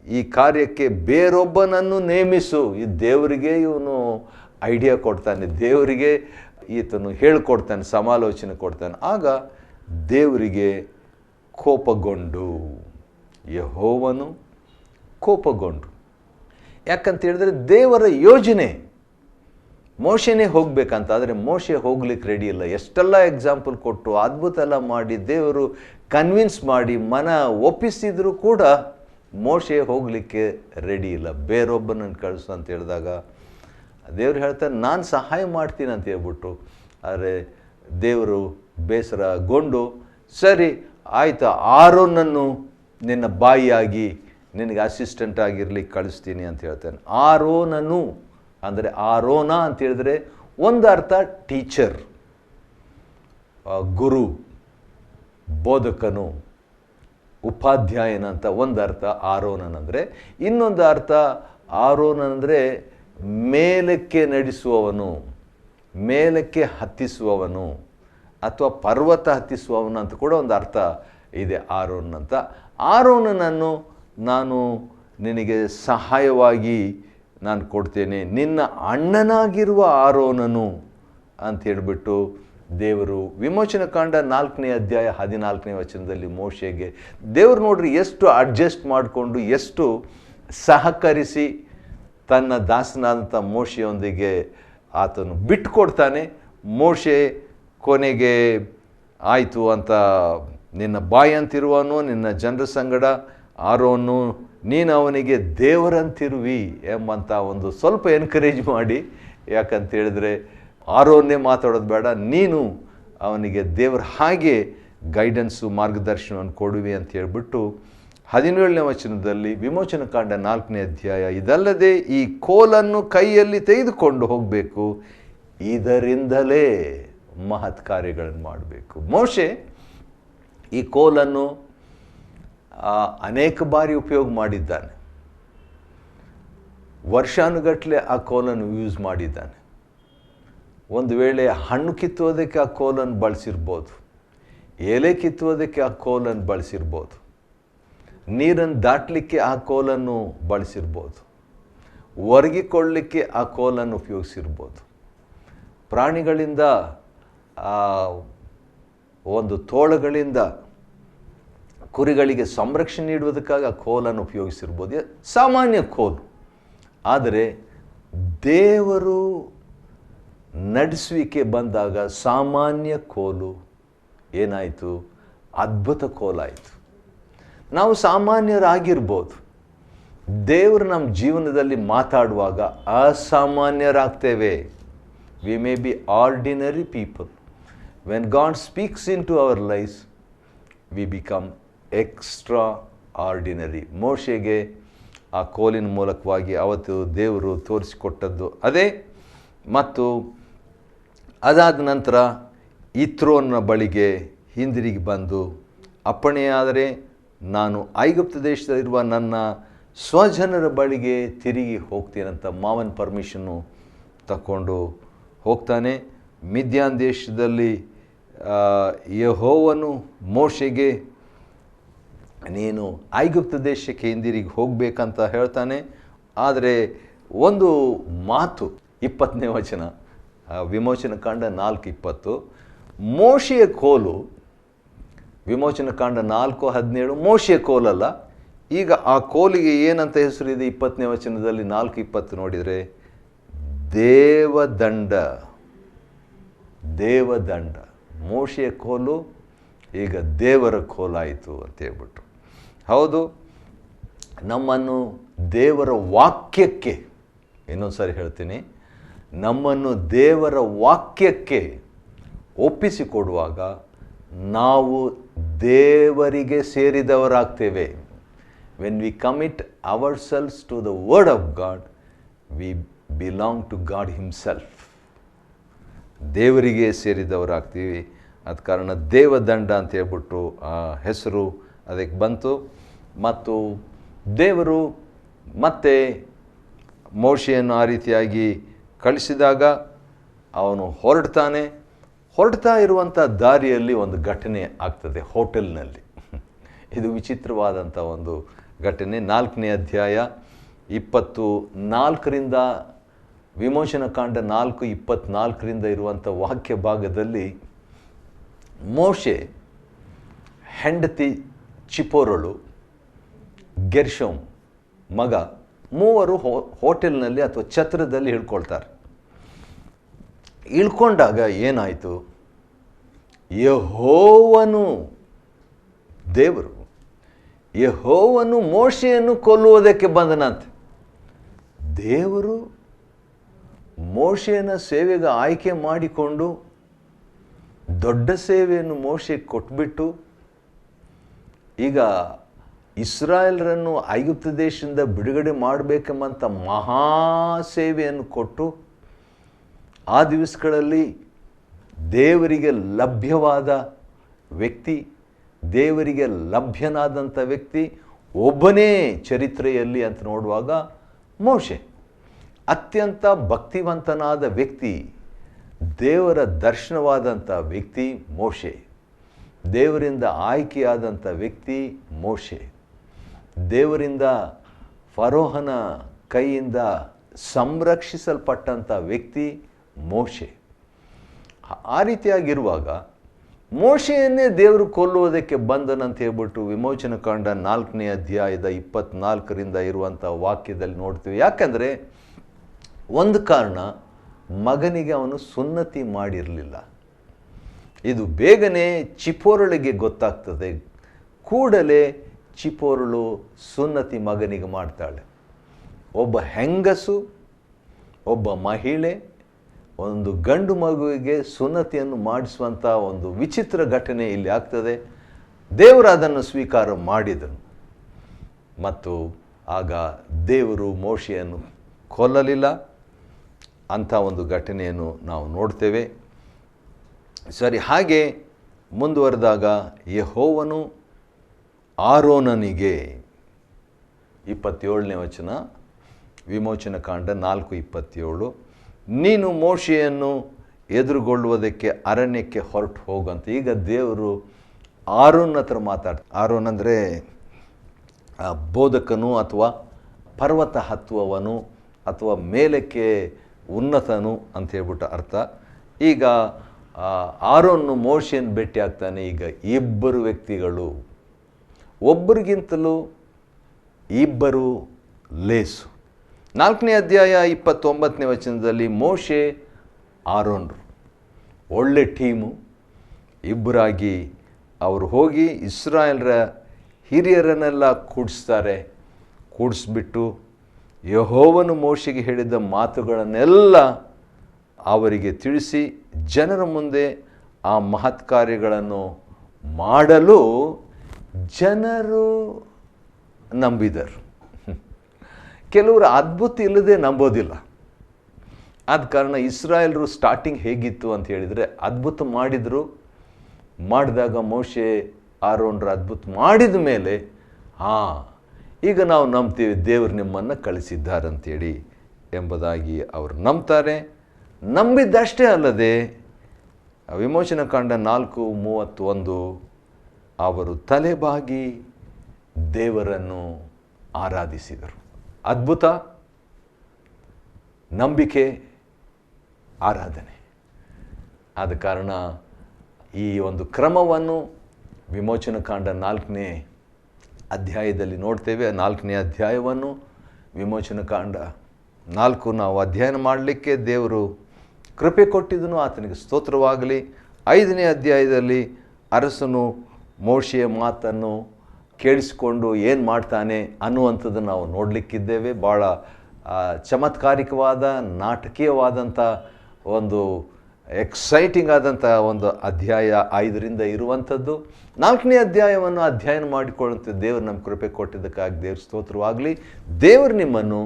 ಈ ಕಾರ್ಯಕ್ಕೆ ಬೇರೊಬ್ಬನನ್ನು ನೇಮಿಸು. ಈ ದೇವರಿಗೆ ಇವನು ಐಡಿಯಾ ಕೊಡ್ತಾನೆ, ದೇವರಿಗೆ ಈತನು ಹೇಳ್ಕೊಡ್ತಾನೆ, ಸಮಾಲೋಚನೆ ಕೊಡ್ತಾನೆ. ಆಗ ದೇವರಿಗೆ ಕೋಪಗೊಂಡು, ಯೆಹೋವನು ಕೋಪಗೊಂಡು. ಯಾಕಂತ ಹೇಳಿದ್ರೆ ದೇವರ ಯೋಜನೆ ಮೋಶೆನೇ ಹೋಗ್ಬೇಕಂತ, ಆದರೆ ಮೋಶೆ ಹೋಗ್ಲಿಕ್ಕೆ ರೆಡಿ ಇಲ್ಲ. ಎಷ್ಟೆಲ್ಲ ಎಕ್ಸಾಂಪಲ್ ಕೊಟ್ಟು ಅದ್ಭುತ ಎಲ್ಲ ಮಾಡಿ ದೇವರು ಕನ್ವಿನ್ಸ್ ಮಾಡಿ ಮನ ಒಪ್ಪಿಸಿದ್ರು ಕೂಡ ಮೋಶೆ ಹೋಗಲಿಕ್ಕೆ ರೆಡಿ ಇಲ್ಲ. ಬೇರೊಬ್ಬನನ್ನು ಕಳಿಸು ಅಂತ ಹೇಳಿದಾಗ ದೇವರು ಹೇಳ್ತಾರೆ, ನಾನು ಸಹಾಯ ಮಾಡ್ತೀನಿ ಅಂತ ಹೇಳ್ಬಿಟ್ಟು. ಆದರೆ ದೇವರು ಬೇಸರಗೊಂಡು, ಸರಿ ಆಯಿತು, ಆರೋನನ್ನು ನಿನ್ನ ಬಾಯಿಯಾಗಿ ನಿನಗೆ ಅಸಿಸ್ಟೆಂಟ್ ಆಗಿರ್ಲಿಕ್ಕೆ ಕಳಿಸ್ತೀನಿ ಅಂತ ಹೇಳ್ತಾನೆ. ಆರೋನನು ಅಂದರೆ, ಆರೋನ ಅಂತ ಹೇಳಿದ್ರೆ ಒಂದು ಅರ್ಥ ಟೀಚರ್, ಗುರು, ಬೋಧಕನು, ಉಪಾಧ್ಯಾಯನ ಅಂತ ಒಂದು ಅರ್ಥ ಆರೋನನಂದರೆ. ಇನ್ನೊಂದು ಅರ್ಥ ಆರೋನಂದರೆ ಮೇಲಕ್ಕೆ ನಡೆಸುವವನು, ಮೇಲಕ್ಕೆ ಹತ್ತಿಸುವವನು, ಅಥವಾ ಪರ್ವತ ಹತ್ತಿಸುವವನು ಅಂತ ಕೂಡ ಒಂದು ಅರ್ಥ ಇದೆ ಆರೋನ್ ಅಂತ. ಆರೋನನನ್ನು ನಾನು ನಿನಗೆ ಸಹಾಯವಾಗಿ ನಾನು ಕೊಡ್ತೇನೆ, ನಿನ್ನ ಅಣ್ಣನಾಗಿರುವ ಆರೋನನು ಅಂತ ಹೇಳಿಬಿಟ್ಟು ದೇವರು ವಿಮೋಚನಕಾಂಡ 4ನೇ ಅಧ್ಯಾಯ 14ನೇ ವಚನದಲ್ಲಿ ಮೋಶೆಗೆ ದೇವರು ನೋಡ್ರಿ ಎಷ್ಟು ಅಡ್ಜಸ್ಟ್ ಮಾಡಿಕೊಂಡು, ಎಷ್ಟು ಸಹಕರಿಸಿ ತನ್ನ ದಾಸನಾದಂಥ ಮೋಶೆಯೊಂದಿಗೆ ಆತನು ಬಿಟ್ಟುಕೊಡ್ತಾನೆ. ಮೋಶೆ ಕೊನೆಗೆ ಆಯಿತು ಅಂತ, ನಿನ್ನ ಬಾಯಿ ಅಂತಿರುವನು, ನಿನ್ನ ಜನರ ಸಂಗಡ ಆರೋನು, ನೀನು ಅವನಿಗೆ ದೇವರಂತಿರುವಿ ಎಂಬಂಥ ಒಂದು ಸ್ವಲ್ಪ ಎನ್ಕರೇಜ್ ಮಾಡಿ. ಯಾಕಂತ ಹೇಳಿದ್ರೆ ಆರೋನ್ನೇ ಮಾತಾಡೋದು ಬೇಡ, ನೀನು ಅವನಿಗೆ ದೇವರ ಹಾಗೆ ಗೈಡೆನ್ಸು, ಮಾರ್ಗದರ್ಶನವನ್ನು ಕೊಡುವಿ ಅಂತ ಹೇಳ್ಬಿಟ್ಟು 17ನೇ ವಚನದಲ್ಲಿ ವಿಮೋಚನಕಾಂಡ 4ನೇ ಅಧ್ಯಾಯ, ಇದಲ್ಲದೆ ಈ ಕೋಲನ್ನು ಕೈಯಲ್ಲಿ ತೆಗೆದುಕೊಂಡು ಹೋಗಬೇಕು, ಇದರಿಂದಲೇ ಮಹತ್ ಕಾರ್ಯಗಳನ್ನು ಮಾಡಬೇಕು. ಮೋಶೆ ಈ ಕೋಲನ್ನು ಅನೇಕ ಬಾರಿ ಉಪಯೋಗ ಮಾಡಿದ್ದಾನೆ, ವರ್ಷಾನುಗಟ್ಟಲೆ ಆ ಕೋಲನ್ನು ಯೂಸ್ ಮಾಡಿದ್ದಾನೆ. ಒಂದು ವೇಳೆ ಹಣ್ಣು ಕಿತ್ತುವುದಕ್ಕೆ ಆ ಕೋಲನ್ನು ಬಳಸಿರ್ಬೋದು, ಎಲೆ ಕಿತ್ತುವುದಕ್ಕೆ ಆ ಕೋಲನ್ನು ಬಳಸಿರ್ಬೋದು, ನೀರನ್ನು ದಾಟಲಿಕ್ಕೆ ಆ ಕೋಲನ್ನು ಬಳಸಿರ್ಬೋದು, ಒರಗಿಕೊಳ್ಳಲಿಕ್ಕೆ ಆ ಕೋಲನ್ನು ಉಪಯೋಗಿಸಿರ್ಬೋದು, ಪ್ರಾಣಿಗಳಿಂದ ಒಂದು ತೋಳಗಳಿಂದ ಕುರಿಗಳಿಗೆ ಸಂರಕ್ಷಣೆ ನೀಡುವುದಕ್ಕಾಗಿ ಆ ಕೋಲನ್ನು ಉಪಯೋಗಿಸಿರ್ಬೋದು, ಸಾಮಾನ್ಯ ಕೋಲು. ಆದರೆ ದೇವರು ನಡೆಸುವಿಕೆ ಬಂದಾಗ ಸಾಮಾನ್ಯ ಕೋಲು ಏನಾಯಿತು, ಅದ್ಭುತ ಕೋಲಾಯಿತು. ನಾವು ಸಾಮಾನ್ಯರಾಗಿರ್ಬೋದು, ದೇವರು ನಮ್ಮ ಜೀವನದಲ್ಲಿ ಮಾತಾಡುವಾಗ ಅಸಾಮಾನ್ಯರಾಗ್ತೇವೆ. We may be ordinary people. When God speaks into our lives we become extraordinary. ಮೋಶೆಗೆ ಆ ಕೋಲಿನ ಮೂಲಕವಾಗಿ ಅವತ್ತು ದೇವರು ತೋರಿಸಿಕೊಟ್ಟದ್ದು ಅದೇ. ಮತ್ತು ಅದಾದ ನಂತರ ಇತ್ರೋನ ಬಳಿಗೆ ಹಿಂದಿರುಗಿ ಬಂದು, ಅಪ್ಪಣೆಯಾದರೆ ನಾನು ಐಗುಪ್ತ ದೇಶದಲ್ಲಿರುವ ನನ್ನ ಸ್ವಜನರ ಬಳಿಗೆ ತಿರುಗಿ ಹೋಗ್ತೇನಂತ ಮಾವನ ಪರ್ಮಿಷನ್ನು ತಗೊಂಡು ಹೋಗ್ತಾನೆ. ಮಿದ್ಯಾನ್ ದೇಶದಲ್ಲಿ ಯೆಹೋವನು ಮೋಶೆಗೆ ನೀನು ಐಗುಪ್ತ ದೇಶಕ್ಕೆ ಹಿಂದಿರುಗಿ ಹೋಗಬೇಕಂತ ಹೇಳ್ತಾನೆ. ಆದರೆ ಒಂದು ಮಾತು 20ನೇ ವಚನ, ವಿಮೋಚನಕಾಂಡ 4:20, ಮೋಶೆಯ ಕೋಲು, ವಿಮೋಚನಕಾಂಡ 4:17 ಮೋಶೆಯ ಕೋಲಲ್ಲ, ಈಗ ಆ ಕೋಲಿಗೆ ಏನಂತ ಹೆಸರಿದೆ? 20ನೇ ವಚನದಲ್ಲಿ 4:20 ನೋಡಿದರೆ ದೇವದಂಡ. ದೇವದಂಡ. ಮೋಶೆಯ ಕೋಲು ಈಗ ದೇವರ ಕೋಲಾಯಿತು ಅಂತ ಹೇಳ್ಬಿಟ್ಟು. ಹೌದು, ನಮ್ಮನ್ನು ದೇವರ ವಾಕ್ಯಕ್ಕೆ, ಇನ್ನೊಂದು ಸಾರಿ ಹೇಳ್ತೀನಿ, ನಮ್ಮನ್ನು ದೇವರ ವಾಕ್ಯಕ್ಕೆ ಒಪ್ಪಿಸಿಕೊಡುವಾಗ ನಾವು ದೇವರಿಗೆ ಸೇರಿದವರಾಗ್ತೇವೆ. When we commit ourselves to the word of God, we belong to God himself. ದೇವರಿಗೆ ಸೇರಿದವರಾಗ್ತೀವಿ. ಅದ ಕಾರಣ ದೇವದಂಡ ಅಂತ ಹೇಳ್ಬಿಟ್ಟು ಆ ಹೆಸರು ಅದಕ್ಕೆ ಬಂತು. ಮತ್ತು ದೇವರು ಮತ್ತೆ ಮೋಶೆಯನ್ನು ಆ ರೀತಿಯಾಗಿ ಕಳಿಸಿದಾಗ ಅವನು ಹೊರಡ್ತಾ ಇರುವಂಥ ದಾರಿಯಲ್ಲಿ ಒಂದು ಘಟನೆ ಆಗ್ತದೆ ಹೋಟೆಲ್ನಲ್ಲಿ. ಇದು ವಿಚಿತ್ರವಾದಂಥ ಒಂದು ಘಟನೆ. 4ನೇ ಅಧ್ಯಾಯ 24ರಿಂದ ವಿಮೋಚನಕಾಂಡ 4:24 ಇರುವಂಥ ವಾಕ್ಯ ಭಾಗದಲ್ಲಿ ಮೋಶೆ, ಹೆಂಡತಿ ಚಿಪೋರಳು, ಗೆರ್ಷೋಮ್ ಮಗ, ಮೂವರು ಹೋಟೆಲ್ನಲ್ಲಿ ಅಥವಾ ಛತ್ರದಲ್ಲಿ ಇಳ್ಕೊಳ್ತಾರೆ. ಇಳ್ಕೊಂಡಾಗ ಏನಾಯಿತು? ಯೆಹೋವನು, ದೇವರು ಯೆಹೋವನು ಮೋಶೆಯನ್ನು ಕೊಲ್ಲುವುದಕ್ಕೆ ಬಂದನಂತೆ. ದೇವರು ಮೋಶೆಯನ್ನು ಸೇವೆಗೆ ಆಯ್ಕೆ ಮಾಡಿಕೊಂಡು ದೊಡ್ಡ ಸೇವೆಯನ್ನು ಮೋಶೆಗೆ ಕೊಟ್ಬಿಟ್ಟು ಈಗ ಇಸ್ರಾಯೇಲರನ್ನು ಐಗುಪ್ತ ದೇಶದಿಂದ ಬಿಡುಗಡೆ ಮಾಡಬೇಕೆಂಬಂಥ ಮಹಾ ಸೇವೆಯನ್ನು ಕೊಟ್ಟು ಆ ದಿವಸಗಳಲ್ಲಿ ದೇವರಿಗೆ ಲಭ್ಯವಾದ ವ್ಯಕ್ತಿ, ದೇವರಿಗೆ ಲಭ್ಯನಾದಂಥ ವ್ಯಕ್ತಿ ಒಬ್ಬನೇ ಚರಿತ್ರೆಯಲ್ಲಿ ಅಂತ ನೋಡುವಾಗ ಮೋಶೆ. ಅತ್ಯಂತ ಭಕ್ತಿವಂತನಾದ ವ್ಯಕ್ತಿ, ದೇವರ ದರ್ಶನವಾದಂಥ ವ್ಯಕ್ತಿ ಮೋಶೆ, ದೇವರಿಂದ ಆಯ್ಕೆಯಾದಂಥ ವ್ಯಕ್ತಿ ಮೋಶೆ, ದೇವರಿಂದ ಫರೋಹನ ಕೈಯಿಂದ ಸಂರಕ್ಷಿಸಲ್ಪಟ್ಟಂಥ ವ್ಯಕ್ತಿ ಮೋಶೆ. ಆ ರೀತಿಯಾಗಿರುವಾಗ ಮೋಶೆಯನ್ನೇ ದೇವರು ಕೊಲ್ಲುವುದಕ್ಕೆ ಬಂದನಂತ ಹೇಳ್ಬಿಟ್ಟು ವಿಮೋಚನಕಾಂಡ 4ನೇ ಅಧ್ಯಾಯದ 24ರಿಂದ ಇರುವಂಥ ವಾಕ್ಯದಲ್ಲಿ ನೋಡ್ತೀವಿ. ಯಾಕಂದರೆ ಒಂದು ಕಾರಣ, ಮಗನಿಗೆ ಅವನು ಸುನ್ನತಿ ಮಾಡಿರಲಿಲ್ಲ. ಇದು ಬೇಗನೆ ಚಿಪೋರಳಿಗೆ ಗೊತ್ತಾಗ್ತದೆ. ಕೂಡಲೇ ಚಿಪೋರಳು ಸುನ್ನತಿ ಮಗನಿಗೆ ಮಾಡ್ತಾಳೆ. ಒಬ್ಬ ಹೆಂಗಸು, ಒಬ್ಬ ಮಹಿಳೆ ಒಂದು ಗಂಡು ಮಗುವಿಗೆ ಸುನ್ನತಿಯನ್ನು ಮಾಡಿಸುವಂಥ ಒಂದು ವಿಚಿತ್ರ ಘಟನೆ ಇಲ್ಲಿ ಆಗ್ತದೆ. ದೇವರು ಅದನ್ನು ಸ್ವೀಕಾರ ಮಾಡಿದನು ಮತ್ತು ಆಗ ದೇವರು ಮೋಶೆಯನ್ನು ಕೊಲ್ಲಲಿಲ್ಲ. ಅಂಥ ಒಂದು ಘಟನೆಯನ್ನು ನಾವು ನೋಡ್ತೇವೆ. ಸರಿ, ಹಾಗೆ ಮುಂದುವರೆದಾಗ ಯೆಹೋವನು ಆರೋನನಿಗೆ, 27ನೇ ವಚನ ವಿಮೋಚನಕಾಂಡ 4:27, ನೀನು ಮೋಶೆಯನ್ನು ಎದುರುಗೊಳ್ಳುವುದಕ್ಕೆ ಅರಣ್ಯಕ್ಕೆ ಹೊರಟು ಹೋಗಂತ. ಈಗ ದೇವರು ಆರೋನ್ ಹತ್ರ ಮಾತಾಡ್ತಾರೆ. ಆರೋನ್ ಅಂದರೆ ಬೋಧಕನು ಅಥವಾ ಪರ್ವತ ಹತ್ತುವವನು ಅಥವಾ ಮೇಲಕ್ಕೆ ಉನ್ನತನು ಅಂತ ಹೇಳ್ಬಿಟ್ಟು ಅರ್ಥ. ಈಗ ಆರೋನ್ನು ಮೋಶೆಯನ್ನು ಭೇಟಿ ಆಗ್ತಾನೆ. ಈಗ ಇಬ್ಬರು ವ್ಯಕ್ತಿಗಳು, ಒಬ್ಬರಿಗಿಂತಲೂ ಇಬ್ಬರು ಲೇಸು. 4ನೇ ಅಧ್ಯಾಯ 29ನೇ ವಚನದಲ್ಲಿ ಮೋಶೆ ಆರೋನ್ರು ಒಳ್ಳೆ ಟೀಮು, ಇಬ್ಬರಾಗಿ ಅವರು ಹೋಗಿ ಇಸ್ರಾಯೇಲರ ಹಿರಿಯರನ್ನೆಲ್ಲ ಕೂಡಿಸ್ಬಿಟ್ಟು ಯೆಹೋವನು ಮೋಶೆಗೆ ಹೇಳಿದ ಮಾತುಗಳನ್ನೆಲ್ಲ ಅವರಿಗೆ ತಿಳಿಸಿ ಜನರ ಮುಂದೆ ಆ ಮಹತ್ ಕಾರ್ಯಗಳನ್ನು ಮಾಡಲು ಜನರು ನಂಬಿದರು. ಕೆಲವರು ಅದ್ಭುತ ಇಲ್ಲದೆ ನಂಬೋದಿಲ್ಲ. ಆದ ಕಾರಣ ಇಸ್ರಾಯೇಲರು ಸ್ಟಾರ್ಟಿಂಗ್ ಹೇಗಿತ್ತು ಅಂತ ಹೇಳಿದರೆ, ಅದ್ಭುತ ಮಾಡಿದಾಗ ಮೋಶೆ ಆರೋನ್ರ ಅದ್ಭುತ ಮಾಡಿದ ಮೇಲೆ ಈಗ ನಾವು ನಂಬ್ತೀವಿ, ದೇವರು ನಿಮ್ಮನ್ನು ಕಳಿಸಿದ್ದಾರಂತೇಳಿ ಎಂಬುದಾಗಿ ಅವರು ನಂಬ್ತಾರೆ. ನಂಬಿದ್ದಷ್ಟೇ ಅಲ್ಲದೆ ವಿಮೋಚನಕಾಂಡ 4:31 ಅವರು ತಲೆಬಾಗಿ ದೇವರನ್ನು ಆರಾಧಿಸಿದರು. ಅದ್ಭುತ, ನಂಬಿಕೆ, ಆರಾಧನೆ. ಆದ ಕಾರಣ ಈ ಒಂದು ಕ್ರಮವನ್ನು ವಿಮೋಚನಕಾಂಡ 4ನೇ ಅಧ್ಯಾಯದಲ್ಲಿ ನೋಡ್ತೇವೆ. 4ನೇ ಅಧ್ಯಾಯವನ್ನು ವಿಮೋಚನಕಾಂಡ 4 ನಾವು ಅಧ್ಯಯನ ಮಾಡಲಿಕ್ಕೆ ದೇವರು ಕೃಪೆ ಕೊಟ್ಟಿದ್ದನು, ಆತನಿಗೆ ಸ್ತೋತ್ರವಾಗಲಿ. 5ನೇ ಅಧ್ಯಾಯದಲ್ಲಿ ಅರಸನು ಮೋಶೆಯ ಮಾತನ್ನು ಕೇಳಿಸಿಕೊಂಡು ಏನು ಮಾಡ್ತಾನೆ ಅನ್ನುವಂಥದ್ದನ್ನು ನಾವು ನೋಡಲಿಕ್ಕಿದ್ದೇವೆ. ಭಾಳ ಚಮತ್ಕಾರಿಕವಾದ ನಾಟಕೀಯವಾದಂಥ ಒಂದು ಎಕ್ಸೈಟಿಂಗ್ ಆದಂಥ ಒಂದು ಅಧ್ಯಾಯ 5ರಿಂದ ಇರುವಂಥದ್ದು. 4ನೇ ಅಧ್ಯಾಯವನ್ನು ಅಧ್ಯಯನ ಮಾಡಿಕೊಳ್ಳುವಂಥ ದೇವರು ನಮ್ಮ ಕೃಪೆ ಕೊಟ್ಟಿದ್ದಕ್ಕಾಗಿ ದೇವ್ರ ಸ್ತೋತ್ರವಾಗಲಿ. ದೇವರು ನಿಮ್ಮನ್ನು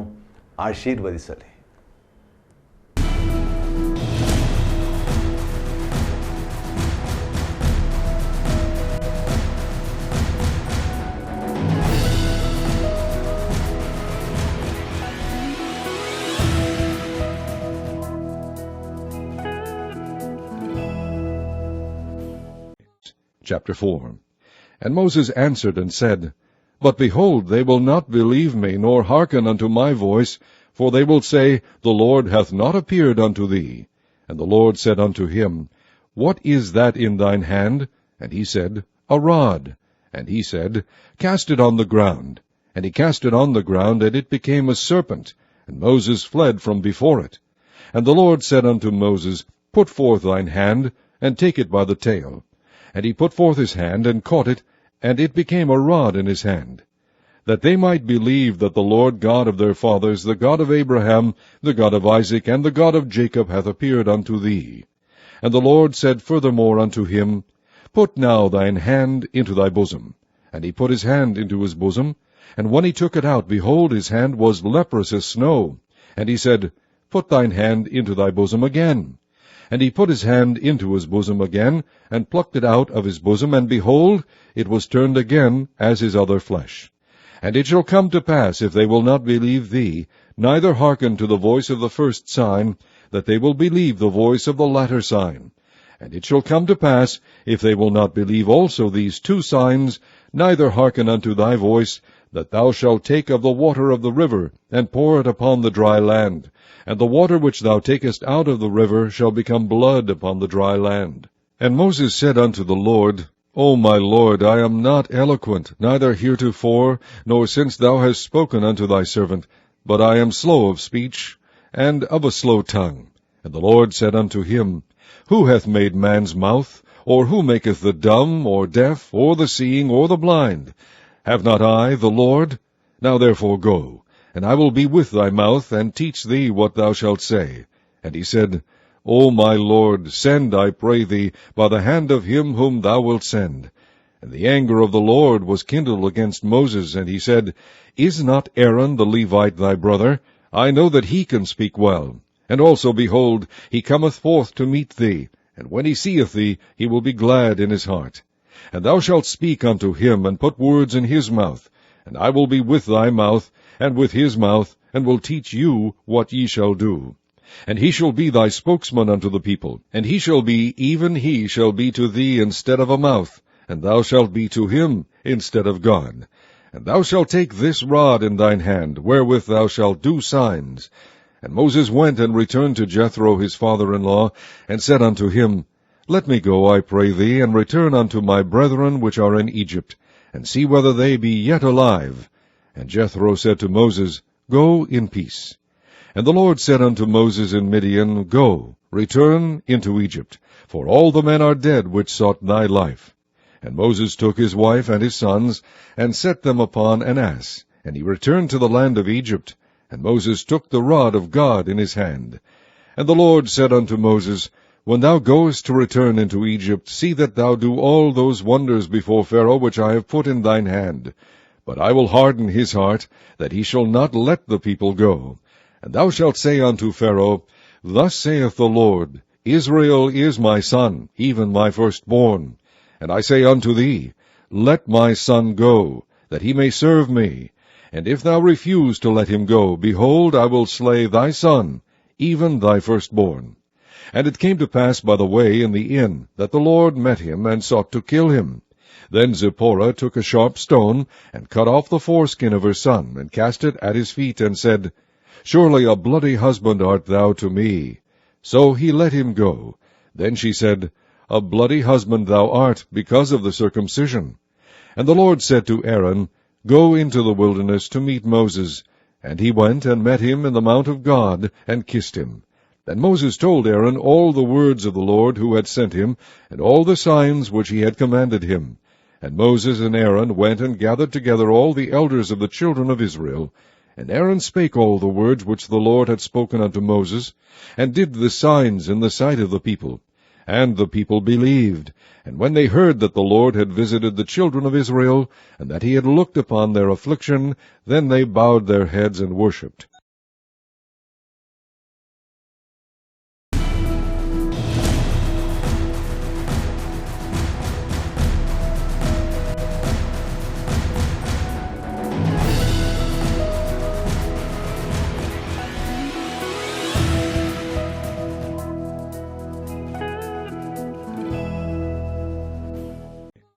ಆಶೀರ್ವದಿಸಲಿ. Chapter 4. And Moses answered and said, But behold, they will not believe me, nor hearken unto my voice, for they will say, The Lord hath not appeared unto thee. And the Lord said unto him, What is that in thine hand? And he said, A rod. And he said, Cast it on the ground. And he cast it on the ground, and it became a serpent. And Moses fled from before it. And the Lord said unto Moses, Put forth thine hand, and take it by the tail. And he put forth his hand, and caught it, and it became a rod in his hand, that they might believe that the Lord God of their fathers, the God of Abraham, the God of Isaac, and the God of Jacob, hath appeared unto thee. And the Lord said furthermore unto him, Put now thine hand into thy bosom. And he put his hand into his bosom, and when he took it out, behold, his hand was leprous as snow. And he said, Put thine hand into thy bosom again. And he put his hand into his bosom again, and plucked it out of his bosom, and behold, it was turned again as his other flesh. And it shall come to pass, if they will not believe thee, neither hearken to the voice of the first sign, that they will believe the voice of the latter sign. And it shall come to pass, if they will not believe also these 2 signs, neither hearken unto thy voice, that thou shalt take of the water of the river, and pour it upon the dry land. And the water which thou takest out of the river shall become blood upon the dry land. And Moses said unto the Lord, O my Lord, I am not eloquent, neither heretofore, nor since thou hast spoken unto thy servant, but I am slow of speech, and of a slow tongue. And the Lord said unto him, Who hath made man's mouth? Or who maketh the dumb, or deaf, or the seeing, or the blind? Have not I, the Lord? Now therefore go, and I will be with thy mouth, and teach thee what thou shalt say. And he said, O my Lord, send, I pray thee, by the hand of him whom thou wilt send. And the anger of the Lord was kindled against Moses, and he said, Is not Aaron the Levite thy brother? I know that he can speak well. And also, behold, he cometh forth to meet thee, and when he seeth thee, he will be glad in his heart. And thou shalt speak unto him, and put words in his mouth, and I will be with thy mouth, and with his mouth, and will teach you what ye shall do. And he shall be thy spokesman unto the people, and he shall be, even he shall be to thee instead of a mouth, and thou shalt be to him instead of God. And thou shalt take this rod in thine hand, wherewith thou shalt do signs. And Moses went and returned to Jethro his father-in-law, and said unto him, Let me go, I pray thee, and return unto my brethren which are in Egypt, and see whether they be yet alive. And Jethro said to Moses, Go in peace. And the Lord said unto Moses in Midian, Go, return into Egypt, for all the men are dead which sought thy life. And Moses took his wife and his sons, and set them upon an ass, and he returned to the land of Egypt. And Moses took the rod of God in his hand. And the Lord said unto Moses, When thou goest to return into Egypt, see that thou do all those wonders before Pharaoh which I have put in thine hand. But I will harden his heart, that he shall not let the people go. And thou shalt say unto Pharaoh, Thus saith the Lord, Israel is my son, even my firstborn. And I say unto thee, Let my son go, that he may serve me. And if thou refuse to let him go, behold, I will slay thy son, even thy firstborn. And it came to pass by the way in the inn, that the Lord met him, and sought to kill him. Then Zipporah took a sharp stone, and cut off the foreskin of her son, and cast it at his feet, and said, Surely a bloody husband art thou to me. So he let him go. Then she said, A bloody husband thou art, because of the circumcision. And the Lord said to Aaron, Go into the wilderness to meet Moses. And he went and met him in the mount of God, and kissed him. Then Moses told Aaron all the words of the Lord who had sent him, and all the signs which he had commanded him. And Moses and Aaron went and gathered together all the elders of the children of Israel. And Aaron spake all the words which the Lord had spoken unto Moses, and did the signs in the sight of the people. And the people believed. And when they heard that the Lord had visited the children of Israel, and that he had looked upon their affliction, then they bowed their heads and worshipped.